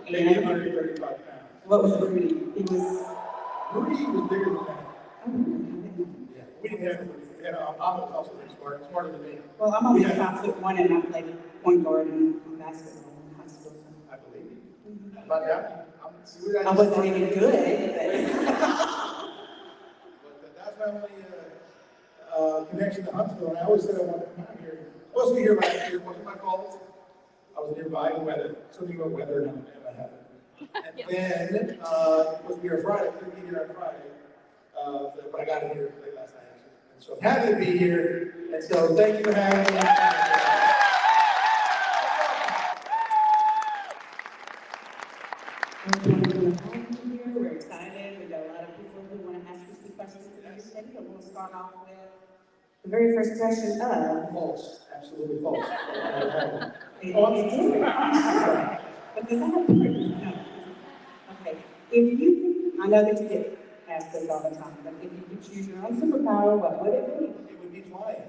Maybe 135 pounds. What was Rudy? Rudy was bigger than that. Yeah, we didn't have, and Bob was also pretty smart, smarter than me. Well, I'm only 5'1" and I played point guard in basketball in Huntsville. I believe you. About that, I wasn't even good, but that's my only connection to Huntsville. And I always said I wanted to come out here. I wasn't here last year. It wasn't my fault. I was nearby weather. Something about weather and that happened. And then it was here Friday. I couldn't be here on Friday, but I got in here late last night. And so I'm happy to be here. And so thank you for having me. We're excited. We've got a lot of people who want to ask you some questions today, but we'll start off with the very first question of... False. Absolutely false. Because I have proof. No. Okay. If you, I know that you get asked this all the time, but if you could choose your own superpower, what would it be? It would be flying.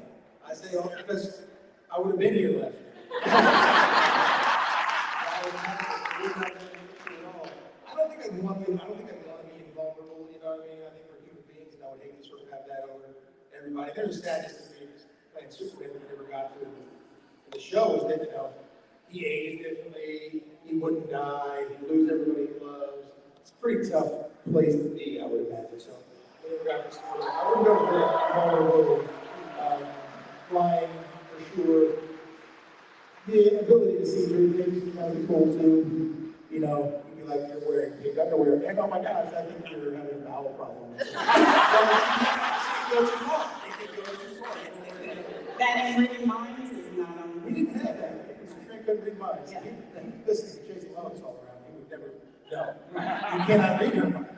I say all because I would have been here last year. I don't think I'd want to be invulnerable, you know what I mean? I think we're human beings and I would hate to sort of have that over everybody. There's a sadness to me playing Superman we never got to. The show is that, you know, he aged differently, he wouldn't die, he'd lose everybody he loves. It's a pretty tough place to be, I would imagine. So, we never got this story. I wouldn't go for vulnerability. Flying, for sure. The ability to see through things might be cool too. You know, you'd be like, you're wearing pink underwear, and oh my gosh, I think you're having a bowel problem. That reading minds is not on. We didn't have that. We couldn't read minds. Yeah. Listen to Jason Lois all around. He would never know. You cannot read your mind.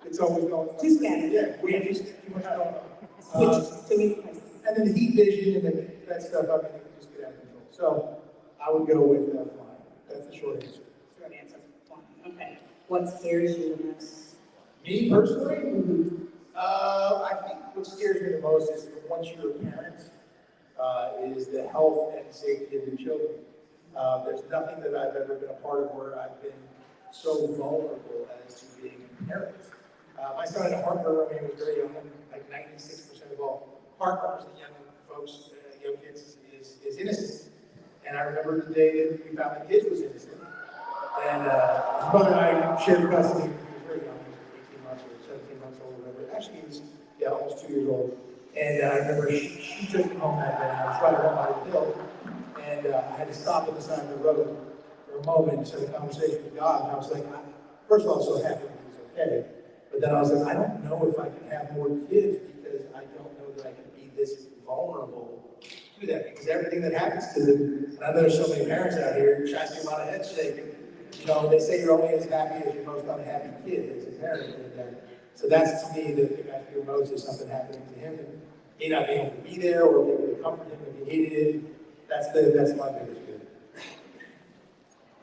It's always going on. Too scattered. Yeah, we have too much going on. Switch to many places. And then the heat vision and then that stuff, I mean, it can just get out of control. So I would go with flying. That's the short answer. Short answer, flying. Okay. What scares you the most? Me personally? Mm-hmm. I think what scares me the most is once you're a parent, is the health and safety of your children. There's nothing that I've ever been a part of where I've been so vulnerable as to being a parent. My son had a heart murmur when he was very young, like 96% of all heart murmurs in young folks, young kids, is innocent. And I remember the day that we found the kids was innocent. And his mother and I shared custody. He was very young, he was 18 months or 17 months old, or whatever. Actually, he was almost 2 years old. And I remember she took him home that day. I was riding up by the hill, and I had to stop at the side of the road for a moment and have a conversation with God. And I was like, first of all, I was so happy that he was okay. But then I was like, I don't know if I can have more kids because I don't know that I can be this vulnerable to that. Because everything that happens to them, and I know there's so many parents out here, I see a lot of heads shaking. You know, they say you're only as happy as your most unhappy kid as a parent. So that's to me the thing I fear most is something happening to him. And he not being able to be there or be able to comfort him if he needed it. That's my biggest fear.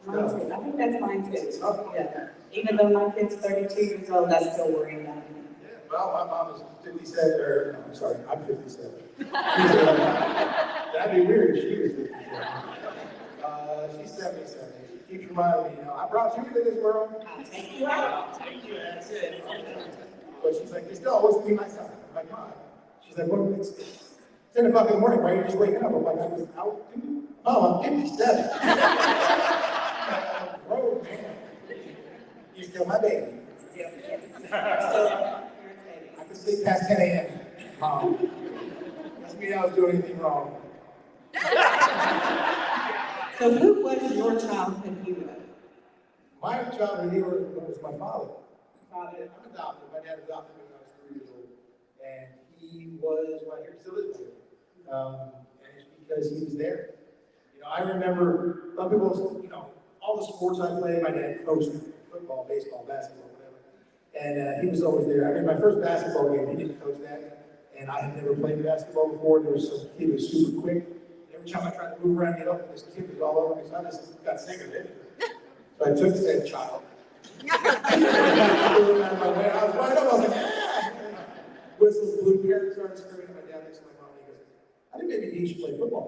Mine too. I think that's mine too. Yeah. Even though my kid's 32 years old, I still worry about him. Yeah, well, my mom is 57, or no, I'm sorry, I'm 57. That'd be weird if she was 57. She's 77. She keeps reminding me, you know, I brought you into this world. I'll take you out. Thank you, that's it. But she's like, you still always be my son. I'm like, Mom. She's like, well, it's 10 o'clock in the morning, why are you just waking up? I'm like, I was out, dude. Oh, I'm 57. Grown man. You're still my baby. Yes. I can sleep past 10 a.m. Mom. Doesn't mean I was doing anything wrong. So who was your childhood hero? My childhood hero was my father. Father. I'm adopted. My dad adopted me when I was 3 years old. And he was my hero, still is my hero. And it's because he was there. You know, I remember, a lot of people, you know, all the sports I played, my dad coached football, baseball, basketball, whatever. And he was always there. I mean, my first basketball game, he didn't coach that. And I had never played basketball before. There was some kid who was super quick. Every time I tried to move around and get up, this kid was all over me. So I just got sick of it. So I took said child. I was wide up. I was like, yeah. Whistles blew. Parents started screaming at my dad next to my mom. He goes, I think maybe he should play football.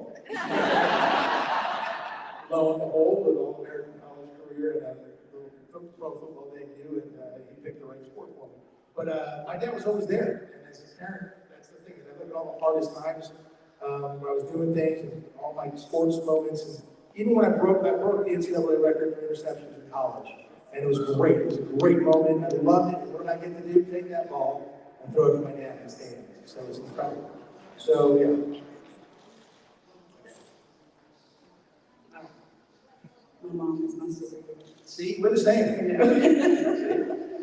Lo and behold, with all American college career, and he picked the right sport for me. But my dad was always there, and as a parent, that's the thing. I look at all the hardest times when I was doing things, and all my sports moments, and even when I broke the NCAA record for interceptions in college, and it was great. It was a great moment. I loved it. What did I get to do? Take that ball and throw it to my dad in the stands. So it was incredible. So yeah. My mom is my superhero. See, we're the same.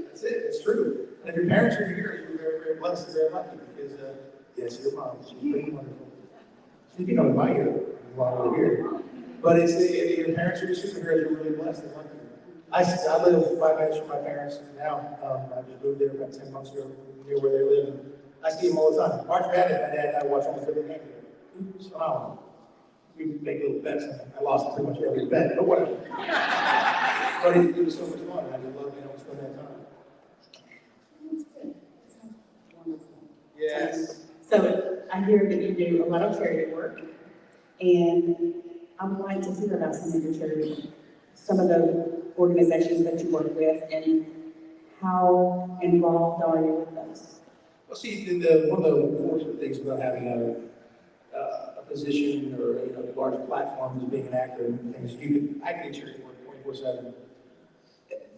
That's it. It's true. And if your parents are here, you're very, very blessed and very lucky because, yes, your mom, she's pretty wonderful. She's becoming my hero while we're here. But it's if your parents are your superheroes, you're really blessed and lucky. I live 5 minutes from my parents now. I just moved there about 10 months ago, near where they live. And I see them all the time. March Madness, my dad and I watch almost every game together. It's phenomenal. We make little bets. I lost pretty much every bet, but whatever. But it was so much fun. I just love being able to spend that time. That's good. That sounds wonderful. Yes. So I hear that you do a lot of charity work, and I would like to hear about some of your charity, some of the organizations that you work with, and how involved are you with those? Well, see, one of the fortunate things about having a position or a large platform as being an actor and things, I can do charity work 24/7,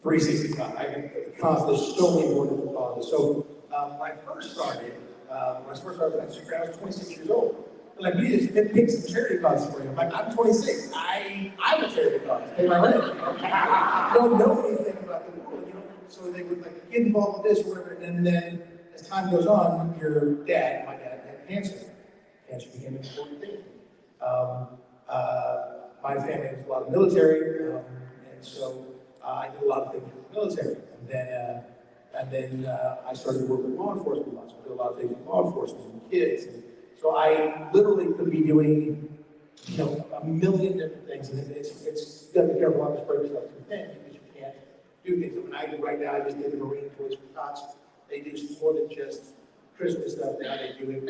365. I can constantly so many wonderful causes. So when I first started at Supergirl, I was 26 years old. They're like, you just pick some charity causes for you. I'm like, I'm 26. I'm a charity cause. Pay my rent. I don't know anything about the world, So they would like get involved with this or whatever. And then as time goes on, my dad had cancer. Cancer became an important thing. My family was a lot of military, and so I did a lot of things with the military. And then I started to work with law enforcement lots. I did a lot of things with law enforcement and kids. And so I literally could be doing, a million different things. And it's you got to be careful not to spread yourself too thin because you can't do things. Right now, I just did the Marine Toys for Tots. They do more than just Christmas stuff now. They do it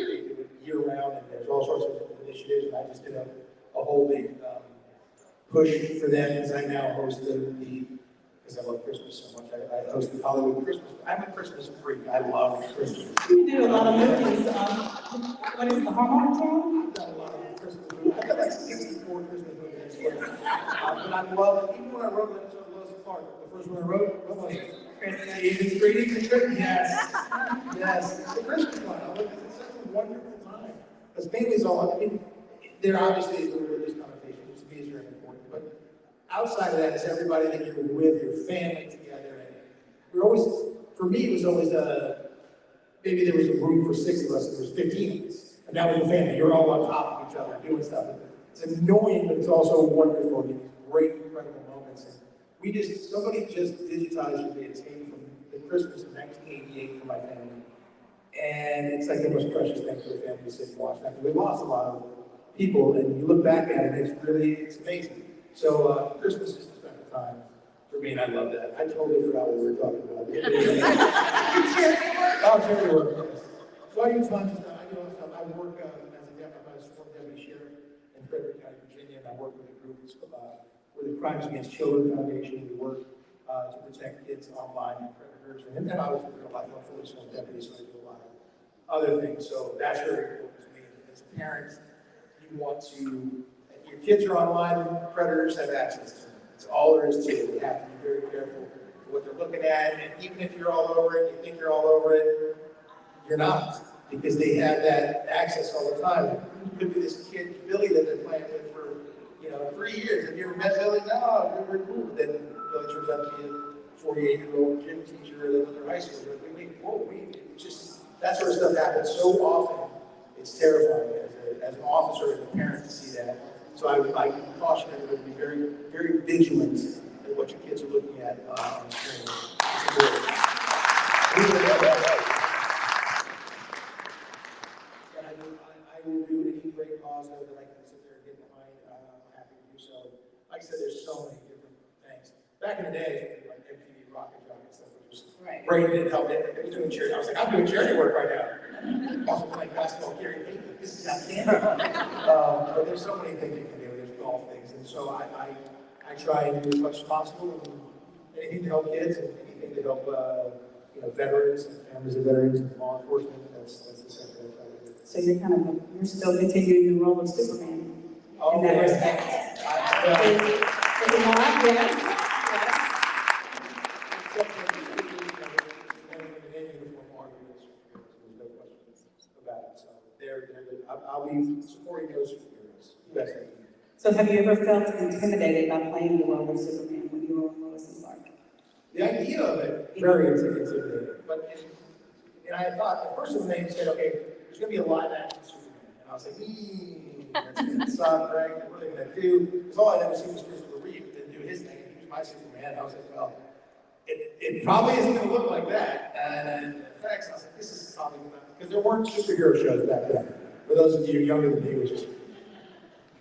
year round, and there's all sorts of different initiatives. And I just did a whole big push for them because I now host because I love Christmas so much. I host the Hollywood Christmas. I'm a Christmas freak. I love Christmas. You do a lot of movies. What is the Hallmark Channel? I've done a lot of Christmas movies. I've done like 64 Christmas movies. But I love it. Even when I wrote an episode of Lois, the first one I wrote, what was it? Christmas. It's greeting the Christmas. Yes. Yes. It's a Christmas one. It's such a wonderful time. Because families there obviously is a religious connotation, which to me is very important. But outside of that is everybody that you're with, your family together. And we're always, for me, it was always maybe there was a room for 6 of us, and there was 15 of us. And that was the family. You're all on top of each other doing stuff. It's annoying, but it's also wonderful. These great, incredible moments. And somebody just digitized the tape from the Christmas of 1988 for my family. And it's like the most precious thing for the family to sit and watch that. We lost a lot of people, and you look back at it, it's amazing. So Christmas is just spent time for me, and I love that. I totally forgot what we were talking about. Charity work. Yes. So I do tons of stuff. I do all stuff. I work as a deputy sheriff in Frederick County, Virginia, and I work with a group with the Crimes Against Children Foundation. We work to protect kids online and predators, and then I was in real life. I'm fully sworn deputy, so I do a lot of other things. So that's very important to me. As a parent, you want to. Your kids are online, predators have access to them. That's all there is to it. You have to be very careful with what they're looking at, and even if you're all over it, you think you're all over it, you're not, because they have that access all the time. It could be this kid, Billy, that they're playing with for 3 years. Have you ever met Billy? No, we're cool. But then Billy turns out to be a 48-year-old gym teacher at another high school. That sort of stuff happens so often. It's terrifying as an officer and a parent to see that. So I caution everybody to be very, very vigilant at what your kids are looking at on the screen. And I will do any great cause that I can sit there and get behind. I'm happy to do so. Like I said, there's so many different things. Back in the day, like MTV Rocket Jock and stuff, which was great and helped it. I was doing charity. I was like, I'm doing charity work right now. Also playing basketball, carrying people. This is outstanding. But there's so many things you can do. There's golf things, and so I try and do as much as possible. anything to help kids and anything to help, veterans and families of veterans and law enforcement. That's the sector I try to do. So you're still continuing the role of Superman Oh, in that yeah. respect. I'll be supporting those superheroes. Best I can. So have you ever felt intimidated by playing the role of Superman when you were on Lois and Clark? The idea of it, very intimidating. But I thought, the first name said, okay, there's going to be a live action Superman. And I was like, that's going to suck, right? What are they going to do? Because all I'd ever seen was Christopher Reeve didn't do his thing. He was my Superman. And I was like, well, it probably isn't going to look like that. And in effects, I was like, this is probably not, because there weren't superhero shows back then. For those of you younger than me, which is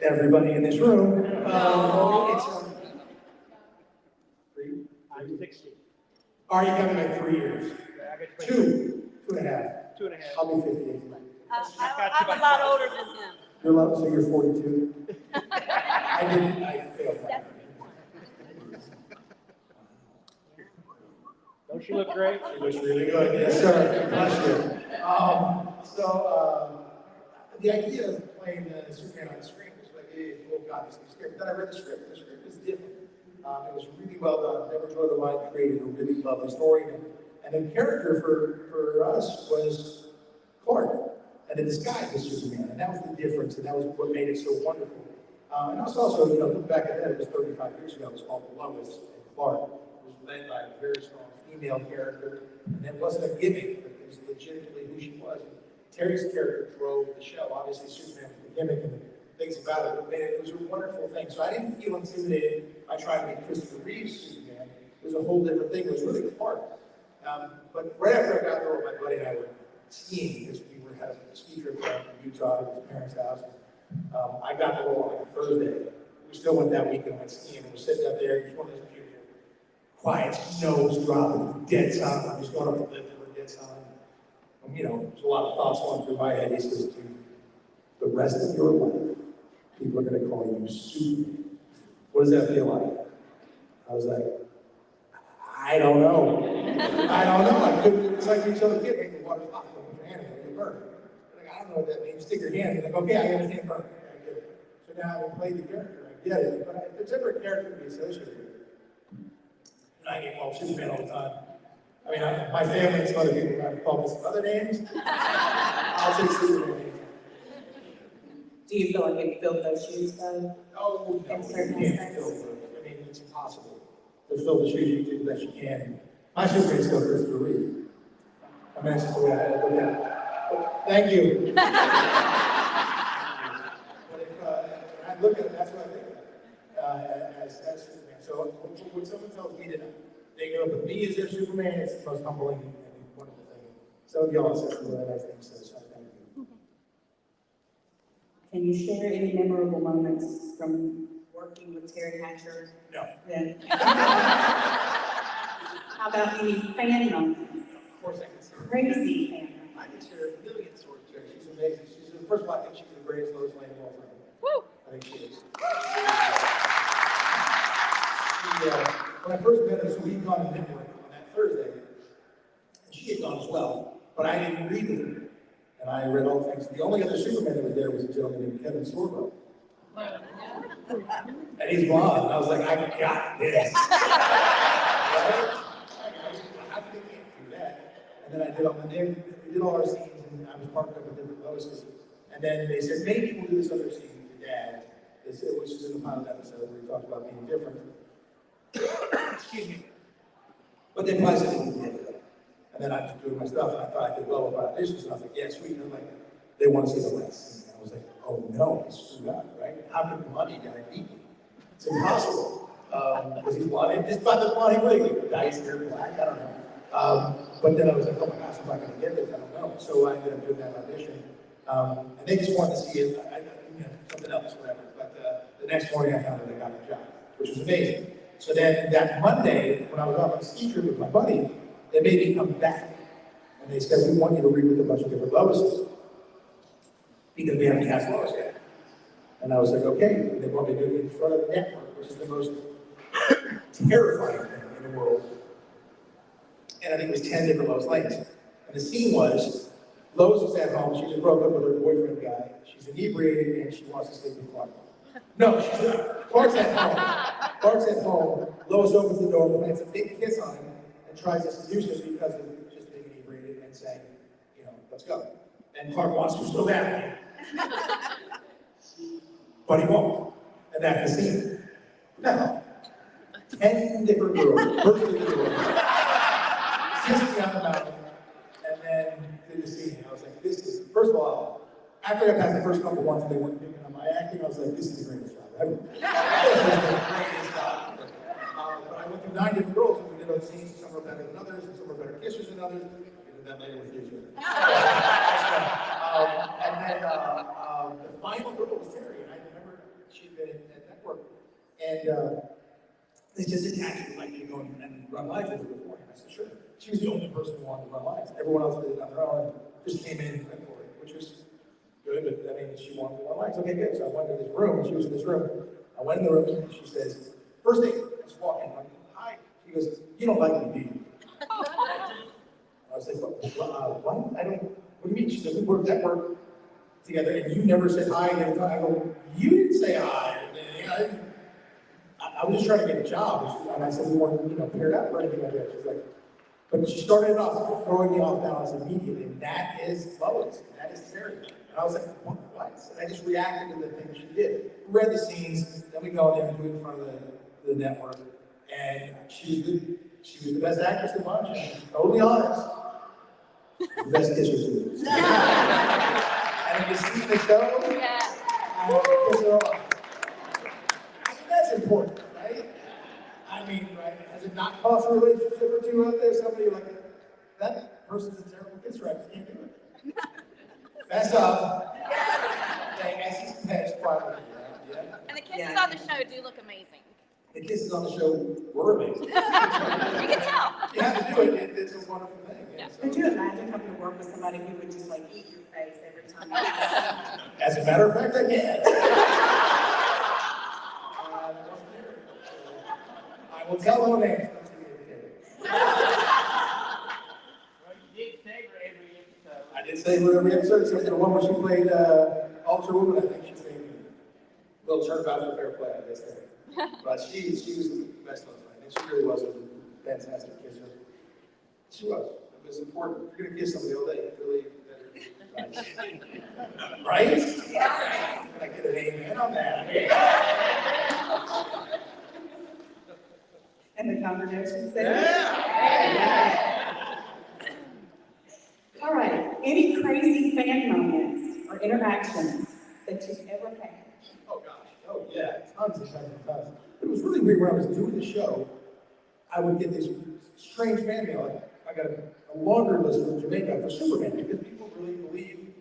everybody in this room, I'm 60. Are you coming like 3 years? Two and a half. 2.5. I'll be 58. I'm a lot older than him. You're low, so you're 42. I failed that. Don't she look great? She looks really good. Yes, sir. Bless you. The idea of playing Superman on the screen was like, oh God, this is scary. Then I read the script. The script is different. It was really well done. Never Joy the Line created a really lovely story. And the character for us was Clark. And the disguise was Superman. And that was the difference. And that was what made it so wonderful. And I was also, look back at that, it was 35 years ago. It was called Lois and Clark. It was led by a very strong female character. And it wasn't a gimmick, but it was legitimately who she was. And Terry's character drove the show. Obviously, Superman was the gimmick and the things about it, but man, it was a wonderful thing. So I didn't feel intimidated by trying to make Christopher Reeve's Superman. It was a whole different thing. It was really Clark. But right after I got there, my buddy and I were skiing because we had a ski trip down to Utah to his parents' house. I got the role on Thursday. We still went that weekend and went skiing. And we're sitting up there. It was one of those beautiful, quiet snows dropping, dead silent. I'm just going up the lift and we're dead silent. And, there's a lot of thoughts going through my head. He says, to the rest of your life, people are going to call you Superman. What does that feel like? I was like, I don't know. I couldn't, it's like you tell the kid, hey, the water's hot, put your hand in it, you burn. Like, I don't know what that means. Stick your hand in. Like, okay, I understand burn. I get it. So now having played the character, I get it. But if there's ever a character to be associated with, I get called Superman all the time. I mean, my family and some other people have called me some other names. I'll take Superman. Do you feel like you filled those shoes though? Oh, no, In certain you can't aspects? fill them. I mean, it's impossible to fill the shoes. You do the best you can. My Superman is still Christopher Reeve. I mean, that's just the way I look at it. But thank you. But if I look at it, that's what I think as Superman. So when someone tells me that they go with me as their Superman, it's the most humbling and wonderful thing. So y'all said some really nice things, so thank you. Can you share any memorable moments from working with Terry Hatcher? No. Then, how about any fan moments? Of course I can say that. Crazy fan moments. I can share a million stories, Terry. She's amazing. First of all, I think she's the greatest Lois Lane of all time. Woo! I think she is. When I first met her, so we'd gone to network on that Thursday, and she had gone as well, but I didn't read with her. And I read all things. The only other Superman that was there was a gentleman named Kevin Sorbo. And he's blonde. And I was like, I got this. Right? How can they do that? And then we did all our scenes, and I was partnered up with different Loises. And then they said, maybe we'll do this other scene with your dad, which is in the pilot episode where he talked about being different. Excuse me. But they probably said they didn't get it. And then I was doing my stuff, and I thought I did well with my auditions, and I was like, yeah, sweet. And I'm like, they want to see the last scene. And I was like, oh no, I screwed up, right? How can the money guy beat me? It's impossible. Because he's blonde. It's about the blonde, like dice hair black, I don't know. But then I was like, oh my gosh, I'm not going to get this, I don't know. So I ended up doing that audition. And they just wanted to see it, something else, whatever. But the next morning I found that I got the job, which was amazing. So then that Monday, when I was off on a ski trip with my buddy, they made me come back. And they said, we want you to read with a bunch of different Loises. Because we haven't cast Lois yet. And I was like, okay. And they want me to do it in front of the network, which is the most terrifying thing. in the world. And I think it was 10 different Lois Lanes. And the scene was, Lois was at home, she just broke up with her boyfriend guy, she's inebriated and she wants to sleep with Clark. No, she's not. Clark's at home. Clark's at home, Lois opens the door, plants a big kiss on him, and tries to seduce him because of just being inebriated and saying, let's go. And Clark wants to so badly. But he won't. And that's the scene. Now, 10 different girls burst into the room, kissed me on the mouth, and then did the scene. I was like, this is, first of all, after I passed the first couple ones and they weren't picking on my acting, I was like, this is the greatest job ever. This is the greatest job. But I went through 9 different girls and we did those scenes. Some were better than others, and some were better kissers than others. We did that later with you. And then the final girl was Terry, and I remember she'd been at Network, and they just attached me like me to go and run lives with her before. And I said, sure. She was the only person who wanted to run lives. Everyone else did it on their own, just came in and went for it, which was good, but I mean, she wanted to run lives. Okay, good. So I went to this room, and she was in this room. I went in the room, and she says, first thing, I just walk in, I'm like, hi. She goes, you don't like me, do you? I was like, what? I don't, what do you mean? She said, we worked at work together, and you never said hi. And I go, you didn't say hi. And, I was just trying to get a job. And I said, we weren't, paired up or anything like that. She's like, but she started off throwing me off balance immediately. And that is Lois. That is Terry. And I was like, what? And I just reacted to the things she did. We read the scenes, then we go in there and do it in front of the network. And she was the best actress in the bunch. Totally honest. The best kisser too. And if you see the show, I kiss her off. I mean, that's important, right? I mean, right? Has it not cost a relationship or two out there? Somebody like, that person's a terrible kisser, I just can't do it. Fess up. As he's passed quietly. Yeah. And the kisses on the show do look amazing. The kisses on the show were amazing. You can tell. You have to do it. It's a wonderful thing. Yeah. So, Could you imagine having to work with somebody who would just like eat your face every time? as a matter of fact, I can. I will tell no names. I did save her every episode, except for the one where she played Ultra Woman. I think she played a little turnabout for fair play, I guess. But she was the best one, and she really was a fantastic kisser. She was. It was important. If you're gonna kiss somebody all day, you really better. Nice. Right? Yeah. Can I get an amen on that? And the congregation said, Yeah. All right. Any crazy fan moments or interactions that you've ever had? Oh gosh. Oh yeah. Tons and tons and tons. It was really weird when I was doing the show. I would get this strange fan mail. I got a longer list from Jamaica for Superman because people really believe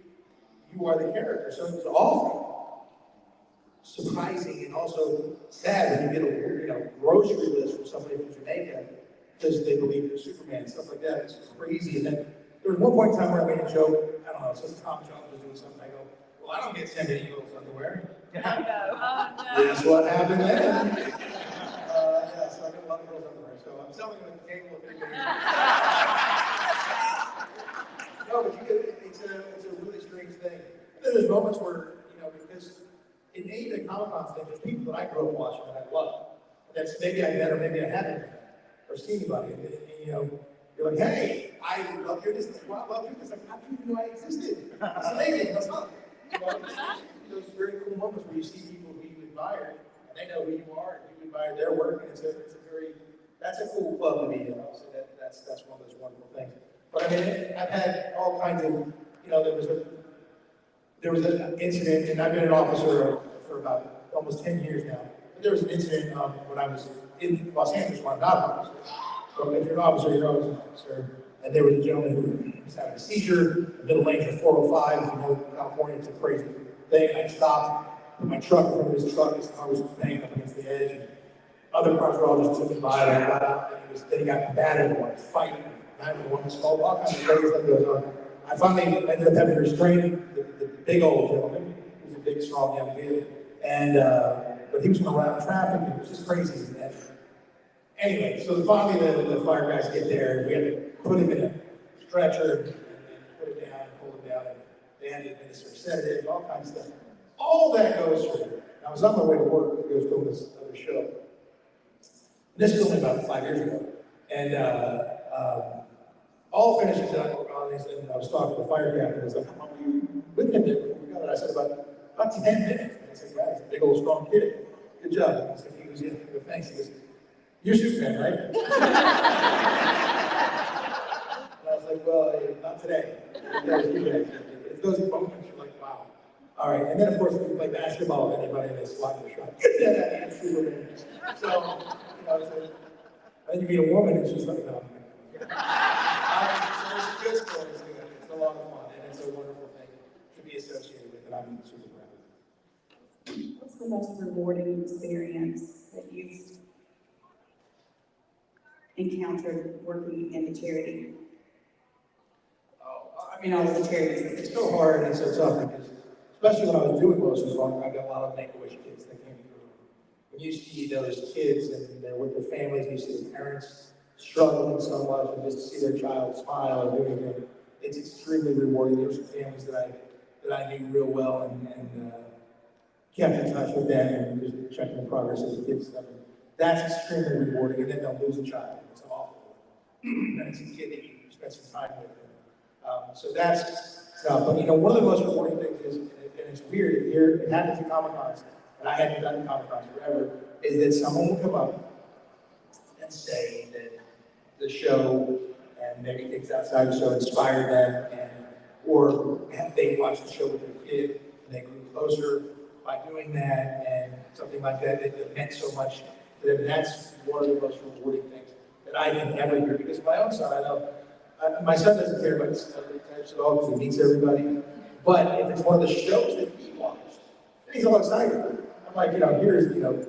you are the character. So it was awful. Surprising and also sad when you get a grocery list from somebody from Jamaica because they believe you're Superman and stuff like that. It's crazy. And then there was one point in time where I made a joke. I don't know, some Tom Jones was doing something. I go, well, I don't get sent any girls' underwear. Oh no. That's what happened then. Yeah, so I got a lot of girls' underwear. So I'm selling them at the table. No, but it's a really strange thing. And then there's moments where, because in any of the Comic-Con things, there's people that I grew up watching that I love. That's maybe I met or maybe I haven't met or seen anybody. And you're like, hey, I love your this. Well, I love you. It's like, how do you even know I existed? It's amazing. That's fun. Those very cool moments where you see people who you admire and they know who you are and you admire their work. And that's a cool club to be in. So that's one of those wonderful things. But I mean, I've had all kinds of, there was an incident, and I've been an officer for about almost 10 years now. But there was an incident when I was in Los Angeles when I'm not an officer. So if you're an officer, you're always an officer. And there was a gentleman who was having a seizure, middle lane for 405. If you know California, it's a crazy thing. I stopped, put my truck in front of his truck. His car was banging up against the edge. And other cars were all just zipping by. And I got out, and then he got combative and wanted to fight. 911 was called, all kinds of things that goes on. I finally ended up having to restrain the big old gentleman. He was a big, strong young kid. And, but he was going around traffic, and it was just crazy. Anyway, so finally the fire guys get there, and we had to put him in a stretcher, and then put him down, and pull him down, and they had to administer a sedative, all kinds of stuff. All that goes through. I was on my way to work to go film this other show. This was only about 5 years ago. And all finished and done on this, and I was talking to the fire captain, and I was like, how long were you with him there before we got it? I said, about 10 minutes. And I said, yeah, he's a big old strong kid. Good job. He said, he was, yeah, thanks. He goes, you're Superman, right? And I was like, well, not today. It's those moments you're like, wow. All right, and then of course we play basketball with anybody in this slot shot. Get that out of Superman. So, you know, then you meet a woman and she's like, no. So there's some good stories in it. It's a lot of fun, and it's a wonderful thing to be associated with, and I'm super proud. What's the most rewarding experience that you've encountered working in the charity? Oh, I In mean, all the charities? it's so hard and it's so tough because, especially when I was doing Lois was wrong, I got a lot of Make-A-Wish kids that came through. When you see those kids and they're with their families, you see their parents struggling so much, and just to see their child smile and do anything, it's extremely rewarding. There's some families that I knew real well and kept in touch with them and just checking the progress of the kids stuff. And that's extremely rewarding, and then they'll lose a child. It's awful. And it's a kid that you spend some time with. So that's tough. But you know, one of the most rewarding things is, and it's weird, here it happens at Comic-Cons, and I hadn't done Comic-Cons forever, is that someone will come up and say that the show and maybe things outside the show inspired them, or they watched the show with their kid and they grew closer by doing that, and something like that that meant so much to them. That's one of the most rewarding things that I can ever hear, because my own son, I know, my son doesn't care about celebrity types at all because he meets everybody. But if it's one of the shows that he watched, he's all excited. I'm like, you know, here's, you know,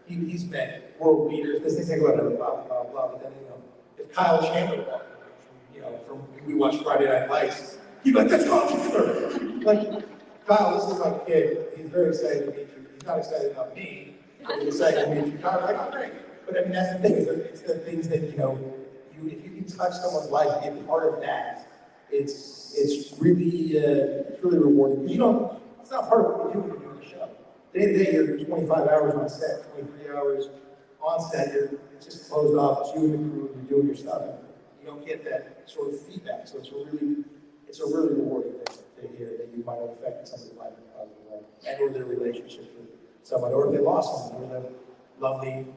he's met world beaters, this thing, whatever, blah, blah, blah. But then, you know, if Kyle Chandler walked in, you know, from we watched Friday Night Lights, he'd be like, that's Kyle Chandler. Like, Kyle, this is my kid. He's very excited to meet you. He's not excited about me, but he's excited to meet you. Kyle's like, oh, great. But I mean, that's the thing, it's the things that, you know, if you can touch someone's life, be a part of that, it's really rewarding. Because you don't, it's not part of what you do when you're doing the show. Day to day, you're 25 hours on set, 23 hours on set. It's just closed off. It's you and the crew, and you're doing your stuff. And you don't get that sort of feedback. So it's a really rewarding thing to hear that you might have affected somebody's life in a positive way, and or their relationship with someone, or if they lost someone, or the lovely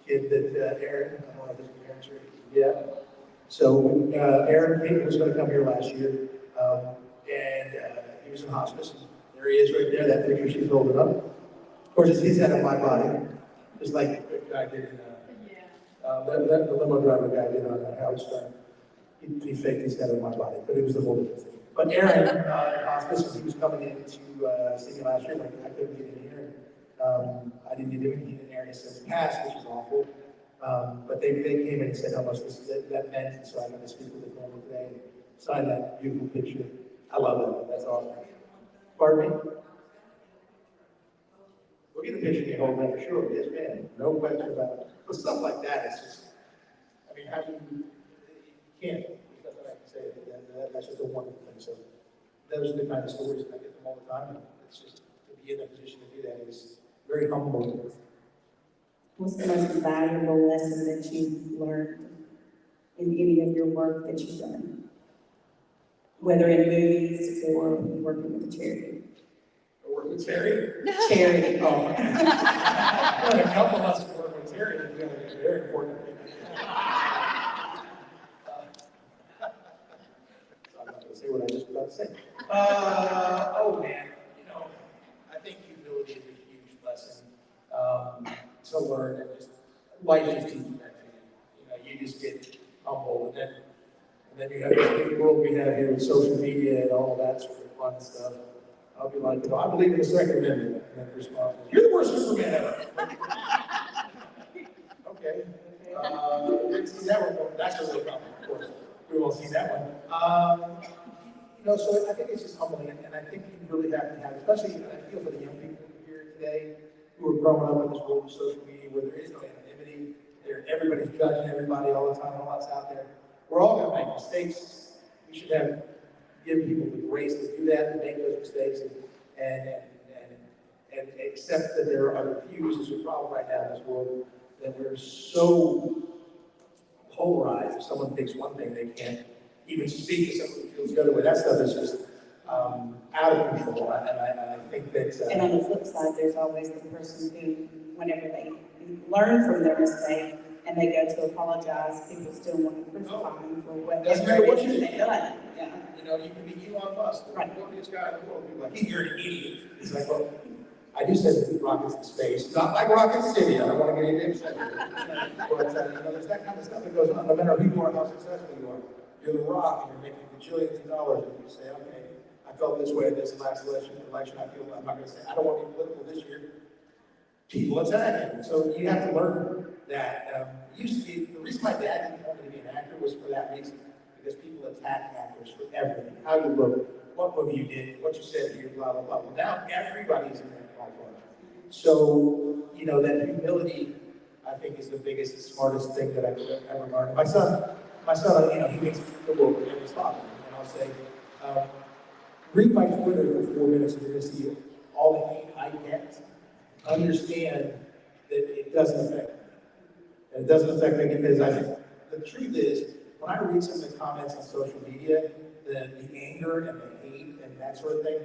kid that Aaron, I don't know if his parents are. Yeah. So Aaron Cain was going to come here last year, and he was in hospice. And there he is right there, that picture she's holding up. Of course, it's his head on my body, just like the guy did in, the limo driver guy did on Howard Stern. He faked his head on my body, but it was the whole thing. But Aaron, in hospice, he was coming in to see me last year, like I couldn't get in here. I didn't get anything in there, and he says passed, which is awful. But they came in and said how much that meant, and so I got to speak with the family today and sign that beautiful picture. I love that. That's awesome. Pardon me? We'll get a picture of you holding that for sure. Yes, man. No question about it. But stuff like that, it's just, I mean, how do you can't, there's nothing I can say. That's just a wonderful thing. So those are the kind of stories, and I get them all the time. And it's just, to be in a position to do that is very humbling. What's the most valuable lesson that you've learned in any of your work that you've done? Whether in movies or working with a charity? Or work with Terry? Charity. Oh. Well, a couple of us work with Terry, and it's very important. So I'm not going to say what I just about to say. Oh man, you know, I think humility is a huge lesson. To learn, and just life just teaches that to you. You know, you just get humble, and then you have this big world we have here with social media and all that sort of fun stuff. I'll be like, I believe in the Second Amendment, and then response is, you're the worst Superman ever. Okay. Didn't see that one. That's a real problem, of course. We won't see that one. You know, so I think it's just humbling, and I think you really have to have, especially, and I feel for the young people here today, who are growing up in this world of social media where there is no anonymity, there everybody's judging everybody all the time, all that's out there. We're all gonna make mistakes. We should give people the grace to do that and make those mistakes and accept that there are other views. There's a problem right now in this world that we're so polarized. If someone thinks one thing, they can't even speak to someone who feels the other way. That stuff is just out of control. And I think that. And on the flip side, there's always the person who, whenever they learn from their mistake and they go to apologize, people still want to crucify them for what Doesn't matter what they've done. Yeah. You know, you can be Elon Musk, the wealthiest guy in the world. People are like, you're an idiot. It's like, well, I do send rockets to space, not like Rocket City. I don't want to get any upset. But you know, there's that kind of stuff that goes on. No matter who you are, how successful you are, you're the Rock, and you're making bajillions of dollars, and you say, okay, I felt this way at this last election. I feel I'm not going to say I don't want to be political this year. People attack him, so you have to learn that. Used to be the reason my dad didn't want me to be an actor was for that reason, because people attack actors for everything, how you look, what movie you did, what you said here, blah blah blah. Well, now everybody's in that ballpark. So you know that humility, I think, is the biggest, smartest thing that I've ever learned. My son, you know, he makes the world and his father, and I'll say, read my Twitter for 4 minutes and you're going to see all the hate I get. Understand that it doesn't affect me. And it doesn't affect me because I think the truth is, when I read some of the comments on social media, the anger and the hate and that sort of thing,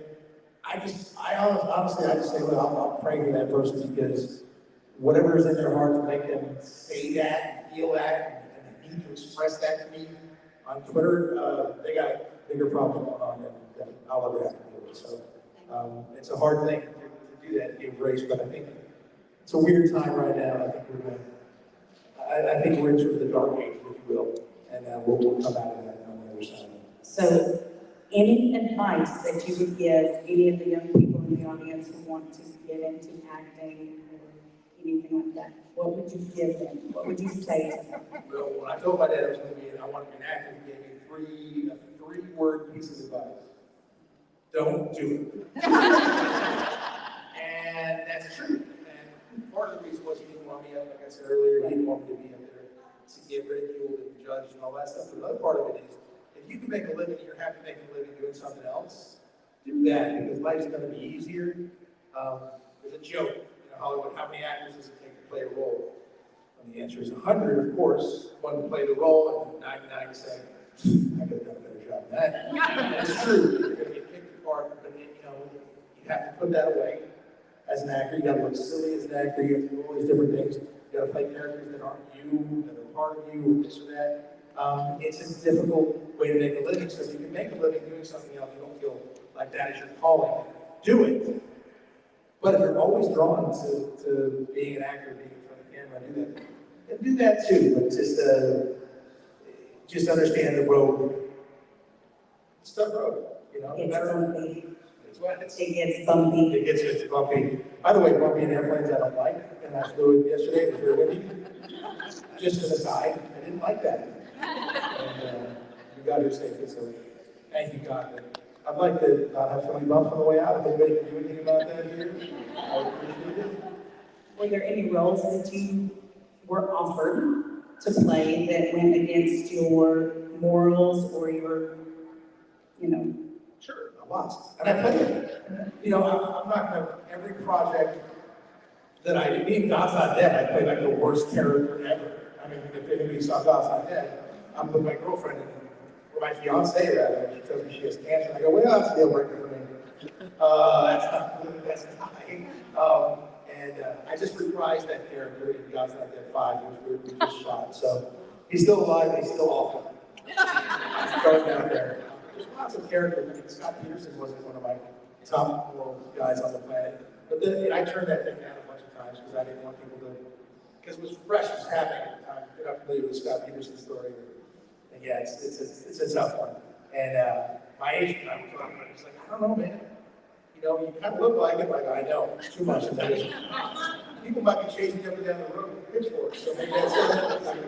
honestly, I just say, well, I'll pray for that person, because whatever is in their heart to make them say that, and feel that, and need to express that to me on Twitter, they got a bigger problem going on than I'll ever have to deal with. So it's a hard thing to do that, give grace, but I think it's a weird time right now. I think we're in sort of the dark age, if you will, and we'll come out of that on the other side. So, any advice that you would give any of the young people in the audience who want to get into acting or anything like that? What would you give them? What would you say to them? Well, when I told my dad I wanted to be an actor, he gave me a three-word piece of advice. Don't do it. And that's true. And part of the reason was he didn't want me up, like I said earlier, he didn't want me to be up there to get ridiculed and judged and all that stuff. But another part of it is, if you can make a living and you're happy making a living doing something else, do that, because life's going to be easier. There's a joke in Hollywood: how many actors does it take to play a role? And the answer is 100, of course. One to play the role, and 99 say, I could have done a better job than that. It's true. You're going to get picked apart, but you have to put that away. As an actor, you got to look silly as an actor. You have to do all these different things. You got to play characters that aren't you, that are part of you, or this or that. It's a difficult way to make a living. So if you can make a living doing something else, you don't feel like that is your calling, do it. But if you're always drawn to being an actor, being in front of the camera, do that too. But just understand the road. It's a tough road, you know. It's bumpy. It gets bumpy. It's bumpy. By the way, bumpy in airplanes I don't like, and I flew it yesterday. It was very windy. Just an aside, I didn't like that. And you got here safely, so thank you, God. I'd like to not have so many bumps on the way out. If anybody can do anything about that here, I would appreciate it. Were there any roles that you were offered to play that went against your morals or your, Sure, lots. And I played it. I'm not going to, every project that I do, being God's Not Dead, I play like the worst character ever. I mean, if anybody saw God's Not Dead, I'm with my girlfriend, or my fiance rather, and she tells me she has cancer, and I go, well, that's a deal breaker for me. That's not. And I just reprised that character in God's Not Dead 5, which we just shot. So he's still alive, and he's still awful. He's going out there. There's lots of characters. I mean, Scott Peterson wasn't one of my top moral guys on the planet. But then I turned that thing down a bunch of times because I didn't want people to, because it was fresh, it was happening at the time. You're not familiar with the Scott Peterson story. And yeah, it's a tough one. And my agent and I were talking about it. He's like, I don't know, man. You kind of look like it. Like, I know, it's too much. People might be chasing you up and down the road with pitchforks. So maybe that's it.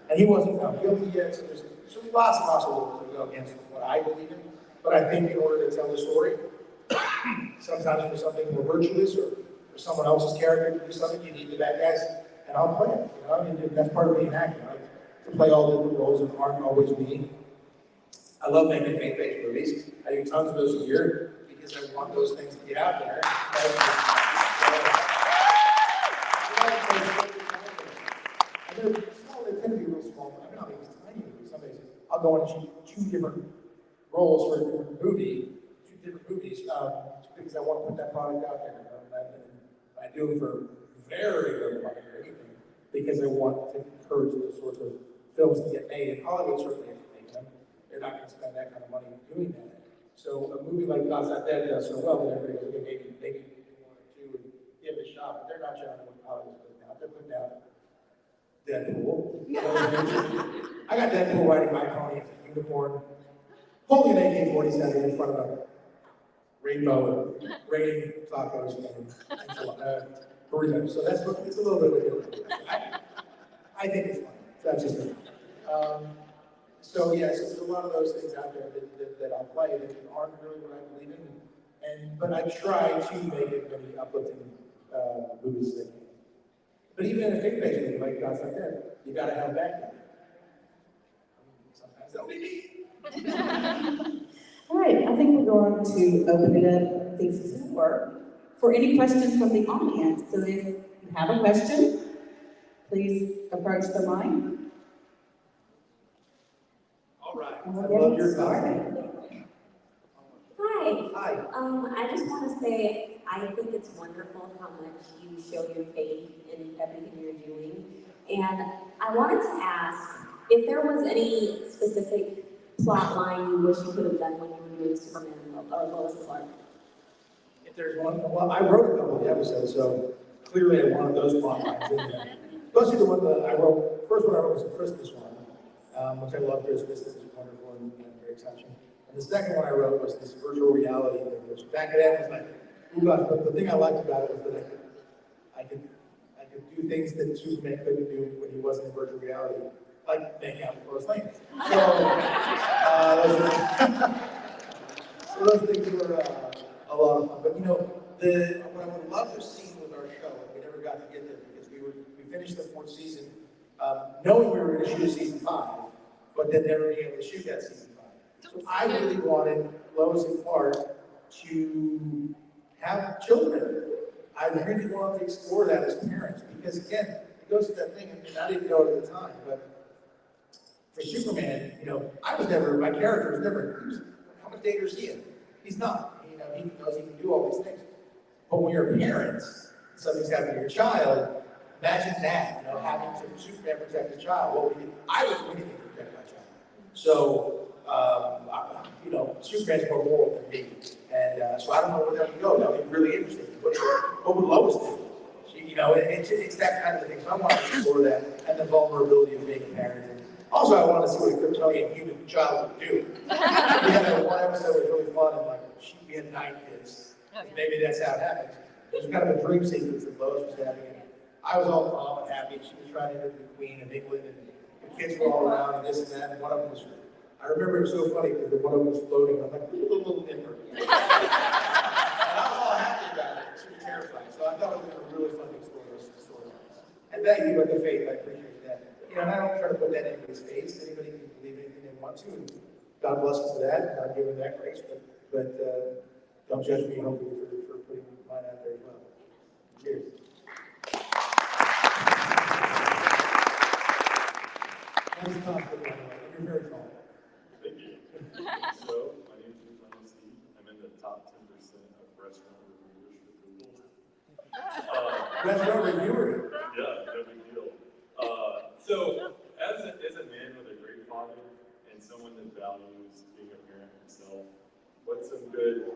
And he wasn't found guilty yet. So there's lots and lots of rules that go against what I believe in. But I think in order to tell the story, sometimes for something more virtuous or for someone else's character to do something, you need the bad guys and I'll play it. You know, I mean, that's part of being an actor. I like to play all different roles and aren't always me. I love making faith-based movies. I do tons of those a year because I want those things to get out there. And they're small, they tend to be real small. I mean, I'll make these tiny movies. I'll go and shoot two different roles for a different movie, because I want to put that product out there. I do it for very, very money or anything, because I want to encourage those sorts of films to get made. And Hollywood certainly has to make them. They're not going to spend that kind of money doing that. So a movie like God's Not Dead does so well that everybody goes, okay, maybe one or two and give it a shot, but they're not showing what Hollywood's putting out. They're putting out Deadpool. I got Deadpool riding my pony as a unicorn, holding an AK-47 in front of a rainbow and raining tacos and burritos. So it's a little bit of a different. I think it's fun. That's just me. So there's a lot of those things out there that I'll play that aren't really what I believe in, but I try to make it many uplifting movies that. But even in a faith-based movie like God's Not Dead, you gotta have that. Sometimes that'll be me. All right, I think we're going to open it up, things to the floor, for any questions from the audience. So if you have a question, please approach the mic. All right. And I we'll love get your started. Hi. Hi. I just want to say I think it's wonderful how much you show your faith in everything you're doing. And I wanted to ask if there was any specific plot line you wish you could have done when you were doing Superman or Lois and Clark. If there's one, well, I wrote a couple of the episodes, so clearly I wanted those plot lines in there. Especially the one that I wrote, first one I wrote was a Christmas one, which I love Christmas, it was wonderful and very touching. And the second one I wrote was this virtual reality thing, which back then was like, ooh gosh, but the thing I liked about it was that I could do things that Superman couldn't do when he wasn't in virtual reality, like make out with Lois Lane. So those things were a lot of fun. But you know, what I would love to have seen with our show, and we never got to get there because we finished the 4th season, knowing we were going to shoot a season 5, but then never being able to shoot that season 5. So I really wanted Lois and Clark to have children. I really wanted to explore that as parents because again, it goes to that thing, and I didn't know it at the time, but for Superman, you know, my character was never, how much data is he in? He's not. You know, he knows he can do all these things. But when you're a parent, something's happening to your child, imagine that, you know, having to Superman protect the child. Well, I was doing anything to protect my child. So, you know, Superman's more moral than me. And so I don't know where that would go. That would be really interesting. What would Lois do? You know, it's that kind of thing. So I want to explore that and the vulnerability of being a parent. Also, I want to see what a Kryptonian human child would do. We had one episode that was really fun, and like, we had 9 kids. Maybe that's how it happens. It was kind of a dream sequence that Lois was having. And I was all calm and happy. She was trying to interview the Queen of England, and the kids were all around, and this and that. And one of them was, I remember it was so funny because one of them was floating. I'm like, a little different. And I was all happy about it. She was terrified. So I thought it was really fun to explore those storylines. And thank you about the faith. I appreciate that. You know, and I don't try to put that in anybody's face. Anybody can believe anything they want to, and God bless them for that, and I'll give them that grace. But don't judge me, hopefully, for putting mine out there as well. Cheers. Nice talk, by the way. You're very tall. Thank you. So, my name is Dean Cain. I'm in the top 10% of restaurant reviewers for Google. Restaurant reviewer. Yeah, no big deal. So, as a man with a great father and someone that values being a parent himself, what's some good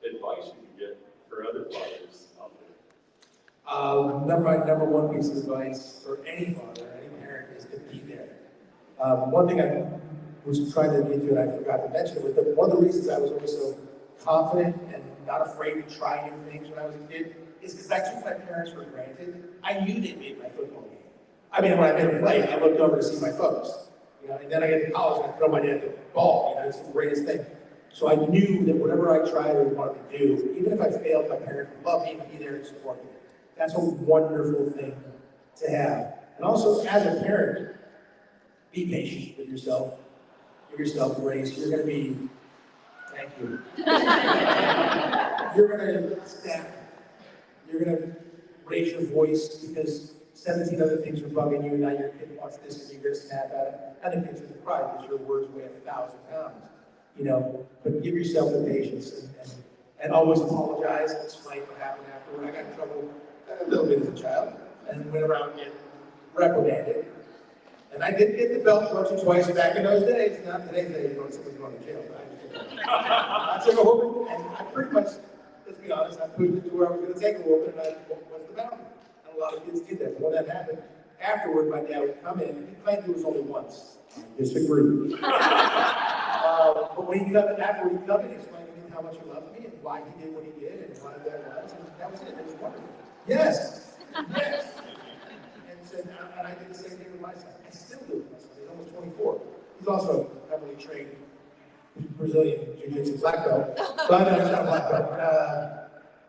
advice you can get for other fathers out there? My number one piece of advice for any father, any parent, is to be there. One thing I was trying to get to and I forgot to mention was that one of the reasons I was always so confident and not afraid to try new things when I was a kid is because I took my parents for granted. I knew they made my football game. I mean, when I made a play, I looked over to see my folks. You know, and then I get to college and I throw my dad the ball. You know, it's the greatest thing. So I knew that whatever I tried or wanted to do, even if I failed, my parents would love me and be there to support me. That's a wonderful thing to have. And also, as a parent, be patient with yourself. Give yourself grace. You're going to be, thank you. You're going to snap. You're going to raise your voice because 17 other things are bugging you, and now your kid wants this, and you're going to snap at it. And the kid's going to cry because your words weigh 1,000 pounds. You know, but give yourself the patience and always apologize and explain what happened afterward. I got in trouble a little bit as a child and went around getting reprimanded. And I did get the belt once or twice back in those days. Not today's days, you know, someone's going to jail. But I took a whooping, and I pretty much, let's be honest, I pushed it to where I was going to take a whooping, and I what's the boundary? And a lot of kids did that. But when that happened, afterward, my dad would come in. He claimed it was only once. I disagree. But when he come in, after he come in, he explained to me how much he loved me and why he did what he did and why that was, and that was it. It was wonderful. Yes, yes. And said, and I did the same thing with my son. I still do with my son. He's almost 24. He's also heavily trained Brazilian jiu-jitsu black belt. But he's not a black belt.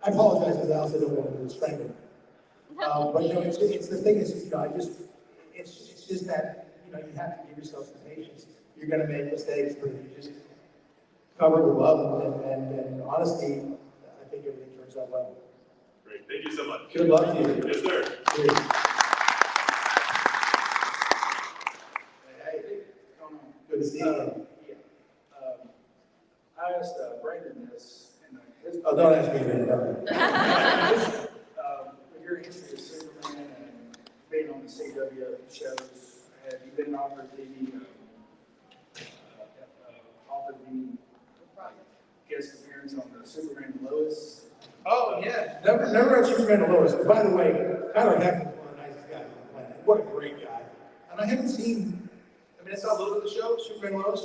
I apologize because I also don't want to strangle him. But you know, it's the thing is, you know, it's just that, you know, you have to give yourself some patience. You're going to make mistakes, but if you just cover it with love and honesty, I think everything turns out well. Great, thank you so much. Good luck to you. Yes, sir. Cheers. Hey, what's going on? Good to see you. I asked Brandon this, and his. Oh, don't ask me that. With your history of Superman and being on the CW shows, have you been offered the guest appearance on the Superman and Lois? Oh, yeah. Never read Superman and Lois. By the way, Tyler Heckman is one of the nicest guys on the planet. What a great guy. And I haven't seen, I mean, I saw a little bit of the show, Superman and Lois.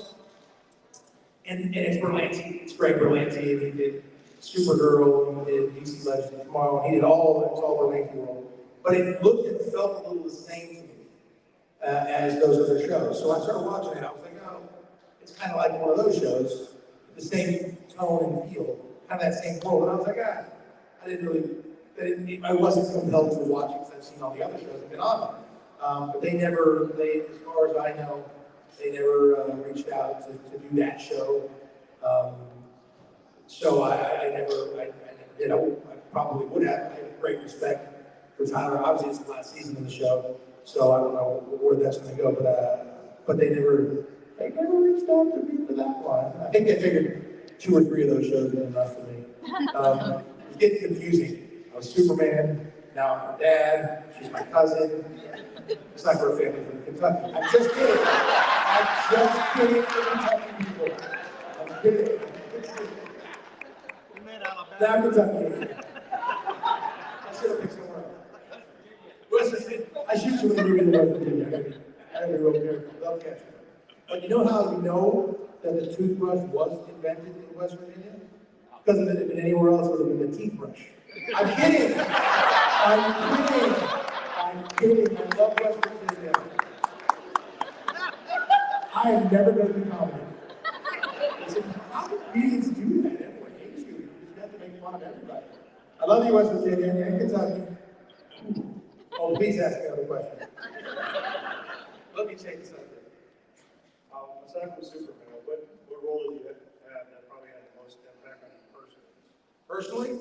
And it's Berlanti. It's Greg Berlanti. And he did Supergirl, he did DC Legends of Tomorrow. He did it's all Berlanti world. But it looked and felt a little the same to me as those other shows. So I started watching it. I was like, oh, it's kind of like one of those shows, the same tone and feel, kind of that same world. And I was like, I wasn't compelled to watch it because I've seen all the other shows that have been on there. But they, as far as I know, they never reached out to do that show. So I never did. I probably would have. I have great respect for Tyler. Obviously, it's the last season of the show, so I don't know where that's going to go. But they never reached out to me for that one. I think they figured 2 or 3 of those shows were enough for me. It's getting confusing. I was Superman. Now I'm my dad. She's my cousin. It's like we're a family from Kentucky. I'm just kidding. For Kentucky people. I'm kidding. Now I'm Kentucky. I should have picked somewhere else. I shoot too many movies in West Virginia. I gotta be real careful. They'll catch me. But you know how you know that the toothbrush was invented in West Virginia? Because if it had been anywhere else, it would have been the teeth brush. I'm kidding. I'm kidding. I love West Virginia. I am never going to be confident. I said, how do comedians do that? Everyone hates you. You just have to make fun of everybody. I love you, West Virginia and Kentucky. Oh, please ask me another question. Let me change the subject. Aside from Superman, what role do you have that probably had the most impact on you personally? Personally?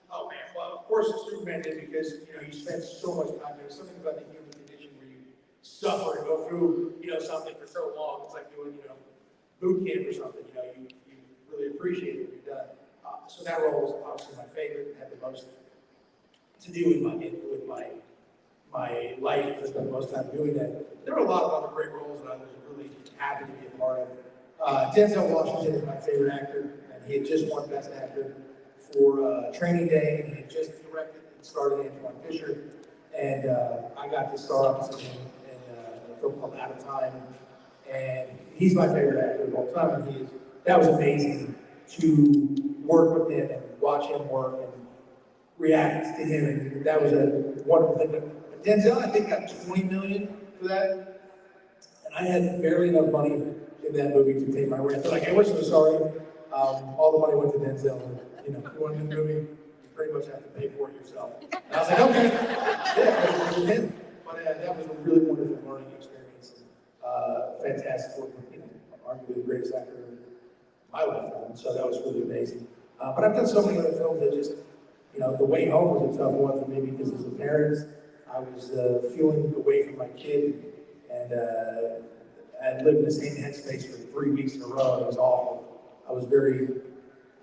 Oh man, well, of course Superman did because, you know, you spend so much time there. Something about the human condition where you suffer and go through, you know, something for so long. It's like doing, you know, boot camp or something. You know, you really appreciate it when you're done. So that role was obviously my favorite. Had the most to do with my life. I spent the most time doing that. There were a lot of other great roles that I was really happy to be a part of. Denzel Washington is my favorite actor, and he had just won Best Actor for Training Day, and he had just directed and starred Antoine Fisher, and I got to star opposite him in a film called Out of Time, and he's my favorite actor of all time, and that was amazing to work with him and watch him work and react to him, and that was a wonderful thing. But Denzel, I think, got $20 million for that, and I had barely enough money in that movie to pay my rent. They're like, hey, we're so sorry. All the money went to Denzel. You know, you want to do the movie? pretty much have to pay for it yourself. And I was like, okay, yeah, it was him. But that was a really wonderful learning experience. Fantastic work with, arguably the greatest actor in my lifetime. So that was really amazing. But I've done so many other films that just, The Way Home was a tough one for me because as a parent, I was feeling away from my kid, and I lived in the same headspace for 3 weeks in a row. It was awful. I was very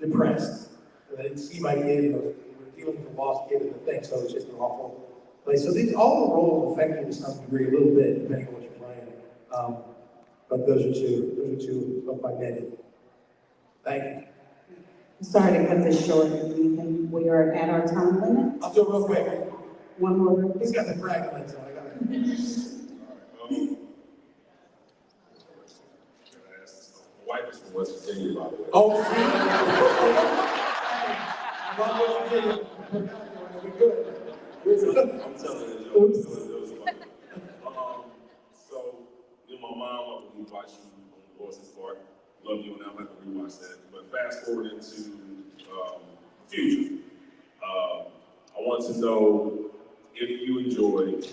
depressed. I didn't see my kid, and I was dealing with a lost kid and the thing, so it was just an awful place. So all the roles affect you to some degree, a little bit, depending on what you're playing. But those are two of my many. Thank you. Sorry to cut this short, we are at our time limit. I'll do it real quick. One more. He's got the drag lens on. I got it. My wife is from West Virginia, by the way. Oh, I love West Virginia. We're good. I'm telling you, so, my mom, I believe, watched you on Lois's part. Love you, and I'm not going to rewatch that. But fast forward into the future. I want to know if you enjoyed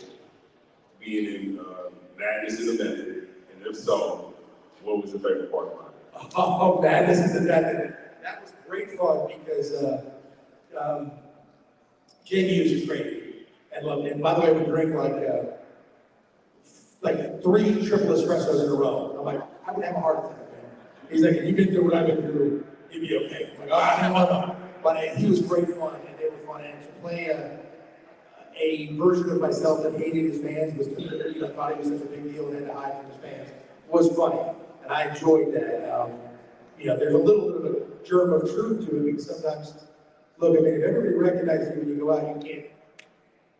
being in Madness in the Method, and if so, what was your favorite part about it? Oh, Madness in the Method. That was great fun because Jamie is great. And by the way, we drink like 3 triple espressos in a row. I'm like, I would have a heart attack, man. He's like, if you can do what I've been through, you'd be okay. I'm like, I don't know. But he was great fun, and they were fun. And to play a version of myself that hated his fans, thought he was such a big deal and had to hide from his fans, was funny. And I enjoyed that. There's a little bit of a germ of truth to it, because sometimes, look, I mean, if everybody recognizes you when you go out,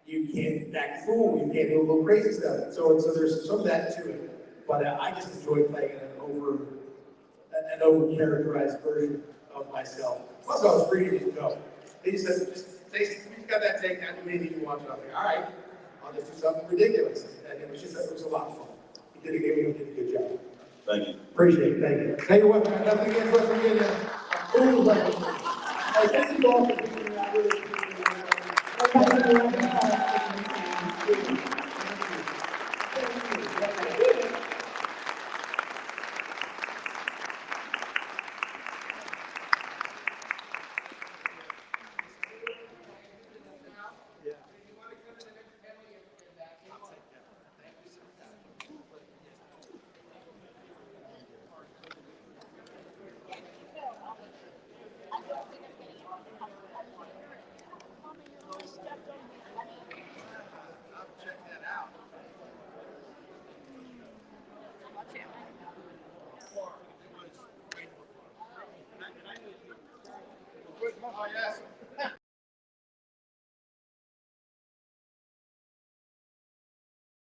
you can't act fool, you can't do a little crazy stuff. So there's some of that to it. But I just enjoyed playing an over-characterized version of myself. Plus, I was free to just go. They just said, we just got that take, now do anything you want to. I was like, all right, I'll just do something ridiculous. And it was a lot of fun. You did a good job. Thank you. Appreciate it, thank you. Tell you what, man, nothing against West Virginia. Ooh, thank you all for being here. I really appreciate it. Oh, yes.